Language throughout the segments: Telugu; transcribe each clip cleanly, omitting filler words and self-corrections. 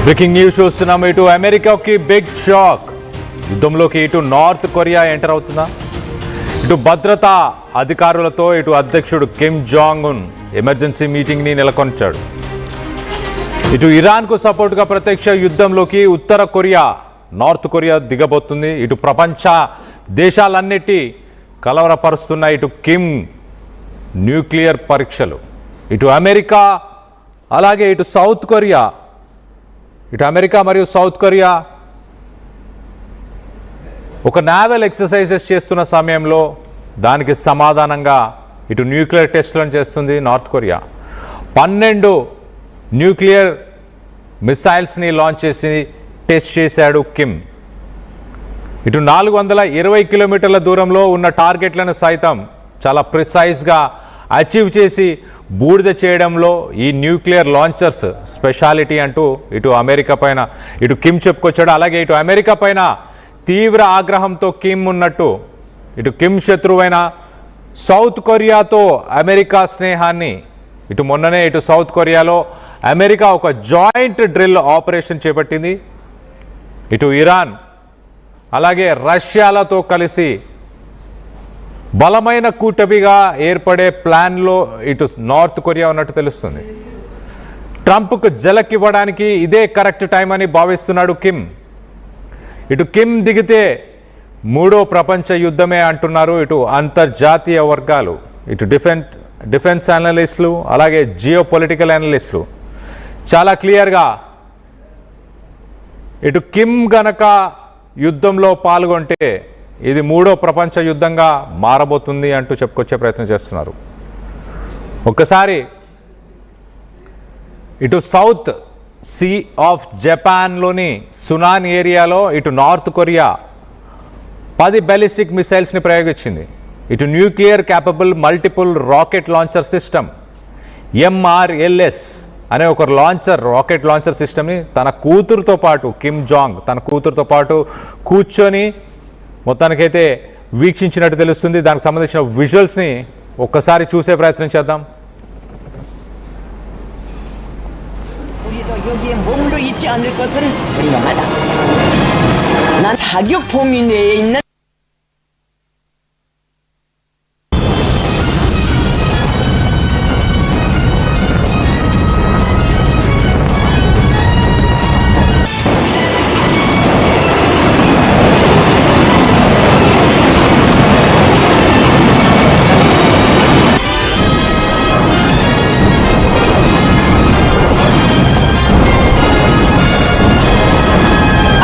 బ్రేకింగ్ న్యూస్ చూస్తున్నాము. ఇటు అమెరికాకి బిగ్ షాక్. యుద్ధంలోకి ఇటు నార్త్ కొరియా ఎంటర్ అవుతుందా? ఇటు భద్రతా అధికారులతో ఇటు అధ్యక్షుడు కిమ్ జాంగ్ ఉన్ ఎమర్జెన్సీ మీటింగ్ని నెలకొల్పాడు. ఇటు ఇరాన్కు సపోర్టుగా ప్రత్యక్ష యుద్ధంలోకి ఉత్తర కొరియా, నార్త్ కొరియా దిగబోతుంది. ఇటు ప్రపంచ దేశాలన్నిటి కలవరపరుస్తున్న ఇటు కిమ్ న్యూక్లియర్ పరీక్షలు. ఇటు అమెరికా అలాగే ఇటు సౌత్ కొరియా, ఇటు అమెరికా మరియు సౌత్ కొరియా ఒక నావల్ ఎక్సర్సైజెస్ చేస్తున్న సమయంలో దానికి సమాధానంగా ఇటు న్యూక్లియర్ టెస్టులను చేస్తుంది నార్త్ కొరియా. 12 న్యూక్లియర్ మిసైల్స్ని లాంచ్ చేసి టెస్ట్ చేశాడు కిమ్. ఇటు 420 కిలోమీటర్ల దూరంలో ఉన్న టార్గెట్లను సైతం చాలా ప్రిసైజ్గా అచీవ్ చేసి బూడిద చేయడంలో ఈ న్యూక్లియర్ లాంచర్స్ స్పెషాలిటీ అంటూ ఇటు అమెరికా పైన ఇటు కిమ్ చెప్పుకొచ్చాడు. అలాగే ఇటు అమెరికా పైన తీవ్ర ఆగ్రహంతో కిమ్ ఉన్నట్టు ఇటు కిమ్ శత్రువైన సౌత్ కొరియాతో అమెరికా స్నేహాన్ని ఇటు మొన్ననే ఇటు సౌత్ కొరియాలో అమెరికా ఒక జాయింట్ డ్రిల్ ఆపరేషన్ చేపట్టింది. ఇటు ఇరాన్ అలాగే రష్యాలతో కలిసి బలమైన కూటమిగా ఏర్పడే ప్లాన్లో ఇటు నార్త్ కొరియా ఉన్నట్టు తెలుస్తుంది. ట్రంప్కు జలకివ్వడానికి ఇదే కరెక్ట్ టైం అని భావిస్తున్నాడు కిమ్. ఇటు కిమ్ దిగితే 3వ ప్రపంచ యుద్ధమే అంటున్నారు ఇటు అంతర్జాతీయ వర్గాలు, ఇటు డిఫెన్స్ అనలిస్టులు అలాగే జియో పొలిటికల్ అనలిస్టులు చాలా క్లియర్గా ఇటు కిమ్ గనక యుద్ధంలో పాల్గొంటే ఇది 3వ ప్రపంచ యుద్ధంగా మారబోతుంది అంటూ చెప్పుకొచ్చే ప్రయత్నం చేస్తున్నారు. ఒక్కసారి ఇటు సౌత్ సీ ఆఫ్ జపాన్లోని సునాన్ ఏరియాలో ఇటు నార్త్ కొరియా 10 బ్యాలిస్టిక్ మిసైల్స్ని ప్రయోగించింది. ఇటు nuclear capable multiple rocket launcher system MRLS అనే ఒక రాకెట్ లాంచర్ సిస్టమ్ని తన కూతురుతో పాటు కిమ్ జాంగ్ తన కూతురుతో పాటు కూర్చొని మొత్తానికైతే వీక్షించినట్టు తెలుస్తుంది. దానికి సంబంధించిన విజువల్స్ని ఒక్కసారి చూసే ప్రయత్నం చేద్దాం. 여기에 머물러 있지 않을 것은 분명하다. 난 타격 범위 내에 있는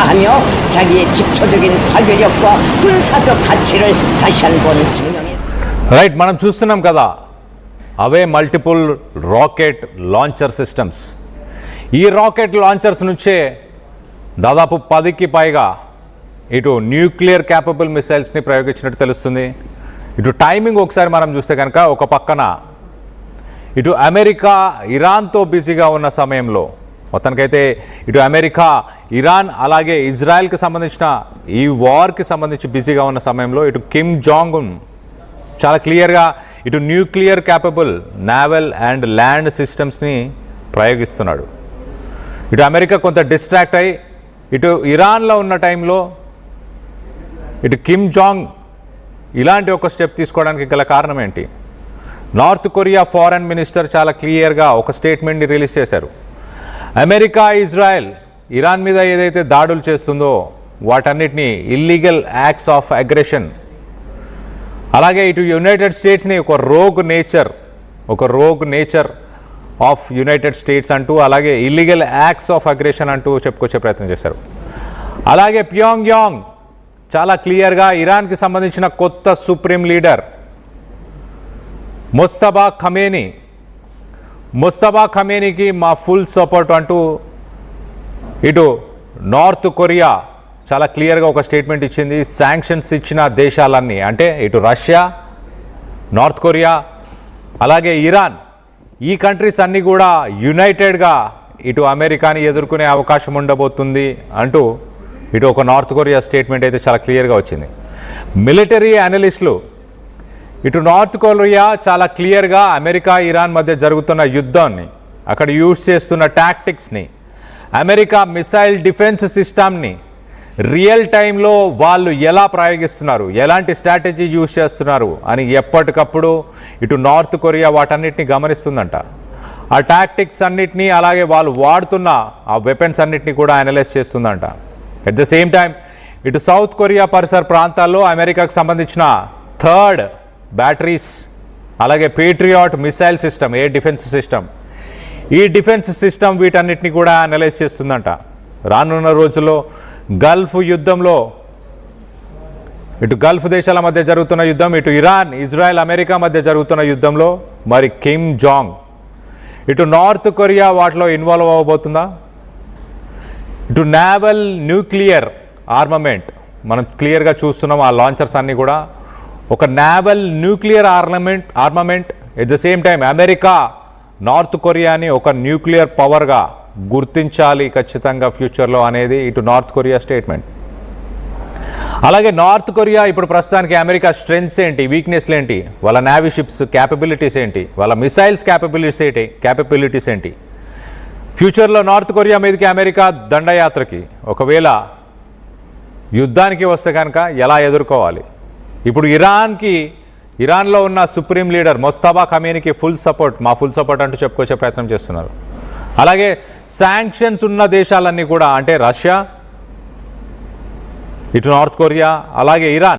하며 자기의 집초적인 파괴력과 군사적 가치를 다시 한번 증명했다. రైట్, మనం చూస్తున్నాం కదా అవే మల్టిపుల్ రాకెట్ లాంచర్ సిస్టమ్స్. ఈ రాకెట్ లాంచర్స్ నుంచే దాదాపు 10కి పైగా ఇటు న్యూక్లియర్ క్యాపబుల్ మిసైల్స్ని ప్రయోగించినట్టు తెలుస్తుంది. ఇటు టైమింగ్ ఒకసారి మనం చూస్తే కనుక ఒక పక్కన ఇటు అమెరికా ఇరాన్తో బిజీగా ఉన్న సమయంలో మొత్తానికైతే ఇటు అమెరికా ఇరాన్ అలాగే ఇజ్రాయెల్కి సంబంధించిన ఈ వార్కి సంబంధించి బిజీగా ఉన్న సమయంలో ఇటు కిమ్ జాంగ్ ఉన్ చాలా క్లియర్గా ఇటు nuclear capable naval and land సిస్టమ్స్ని ప్రయోగిస్తున్నాడు. ఇటు అమెరికా కొంత డిస్ట్రాక్ట్ అయి ఇటు ఇరాన్లో ఉన్న టైంలో ఇటు కిమ్ జాంగ్ ఇలాంటి ఒక స్టెప్ తీసుకోవడానికి గల కారణం ఏంటి? నార్త్ కొరియా ఫారెన్ మినిస్టర్ చాలా క్లియర్గా ఒక స్టేట్మెంట్ని రిలీజ్ చేశారు. అమెరికా ఇజ్రాయెల్ ఇరాన్ మీద ఏదైతే దాడులు చేస్తుందో వాటన్నిటినీ ఇల్లీగల్ యాక్ట్స్ ఆఫ్ అగ్రెషన్, అలాగే ఇటు యునైటెడ్ స్టేట్స్ని ఒక rogue nature of United states అంటూ అలాగే ఇల్లీగల్ యాక్ట్స్ ఆఫ్ అగ్రెషన్ అంటూ చెప్పుకొచ్చే ప్రయత్నం చేశారు. అలాగే ప్యోంగ్యాంగ్ చాలా క్లియర్గా ఇరాన్కి సంబంధించిన కొత్త సుప్రీం లీడర్ ముస్తబా ఖమేనీకి మా ఫుల్ సపోర్ట్ అంటూ ఇటు నార్త్ కొరియా చాలా క్లియర్గా ఒక స్టేట్మెంట్ ఇచ్చింది. శాంక్షన్స్ ఇచ్చిన దేశాలన్నీ అంటే ఇటు రష్యా, నార్త్ కొరియా అలాగే ఇరాన్, ఈ కంట్రీస్ అన్నీ కూడా యునైటెడ్గా ఇటు అమెరికాని ఎదుర్కొనే అవకాశం ఉండబోతుంది అంటూ ఇటు ఒక నార్త్ కొరియా స్టేట్మెంట్ అయితే చాలా క్లియర్గా వచ్చింది. మిలిటరీ అనలిస్టులు ఇటు నార్త్ కొరియా చాలా క్లియర్గా అమెరికా ఇరాన్ మధ్య జరుగుతున్న యుద్ధాన్ని, అక్కడ యూజ్ చేస్తున్న టాక్టిక్స్ని అమెరికా మిసైల్ డిఫెన్స్ సిస్టమ్ని రియల్ టైంలో వాళ్ళు ఎలా ప్రయోగిస్తున్నారు, ఎలాంటి స్ట్రాటజీ యూజ్ చేస్తున్నారు అని ఎప్పటికప్పుడు ఇటు నార్త్ కొరియా వాటన్నిటిని గమనిస్తుందంట. ఆ టాక్టిక్స్ అన్నిటినీ అలాగే వాళ్ళు వాడుతున్న ఆ వెపన్స్ అన్నిటినీ కూడా అనలైజ్ చేస్తుందంట. అట్ ద సేమ్ టైం ఇటు సౌత్ కొరియా పరిసర ప్రాంతాల్లో అమెరికాకు సంబంధించిన థర్డ్ బ్యాటరీస్ అలాగే Patriot missile system, air defence system, ఈ డిఫెన్స్ సిస్టమ్ వీటన్నిటిని కూడా అనలైజ్ చేస్తుందంట. రానున్న రోజుల్లో గల్ఫ్ యుద్ధంలో ఇటు గల్ఫ్ దేశాల మధ్య జరుగుతున్న యుద్ధం, ఇటు ఇరాన్, ఇజ్రాయెల్, అమెరికా మధ్య జరుగుతున్న యుద్ధంలో మరి కిమ్ జాంగ్ ఇటు నార్త్ కొరియా వాటిలో ఇన్వాల్వ్ అవ్వబోతుందా? ఇటు నేవల్ న్యూక్లియర్ ఆర్మమెంట్ మనం క్లియర్గా చూస్తున్నాం. ఆ లాంచర్స్ అన్నీ కూడా ఒక naval nuclear armament. At the same time America North కొరియాని ఒక న్యూక్లియర్ పవర్గా గుర్తించాలి ఖచ్చితంగా ఫ్యూచర్లో అనేది ఇటు నార్త్ కొరియా స్టేట్మెంట్. అలాగే నార్త్ కొరియా ఇప్పుడు ప్రస్తుతానికి అమెరికా స్ట్రెంగ్స్ ఏంటి, వీక్నెస్లు ఏంటి, వాళ్ళ నేవీ షిప్స్ క్యాపబిలిటీస్ ఏంటి, వాళ్ళ మిసైల్స్ క్యాపబిలిటీస్ ఏంటి, ఫ్యూచర్లో నార్త్ కొరియా మీదకి అమెరికా దండయాత్రకి ఒకవేళ యుద్ధానికి వస్తే కనుక ఎలా ఎదుర్కోవాలి? ఇప్పుడు ఇరాన్లో ఉన్న సుప్రీం లీడర్ మొస్తఫా ఖమేనీకి ఫుల్ సపోర్ట్ అంటూ చెప్పుకొచ్చే ప్రయత్నం చేస్తున్నారు. అలాగే శాంక్షన్స్ ఉన్న దేశాలన్నీ కూడా అంటే రష్యా, ఇటు నార్త్ కొరియా, అలాగే ఇరాన్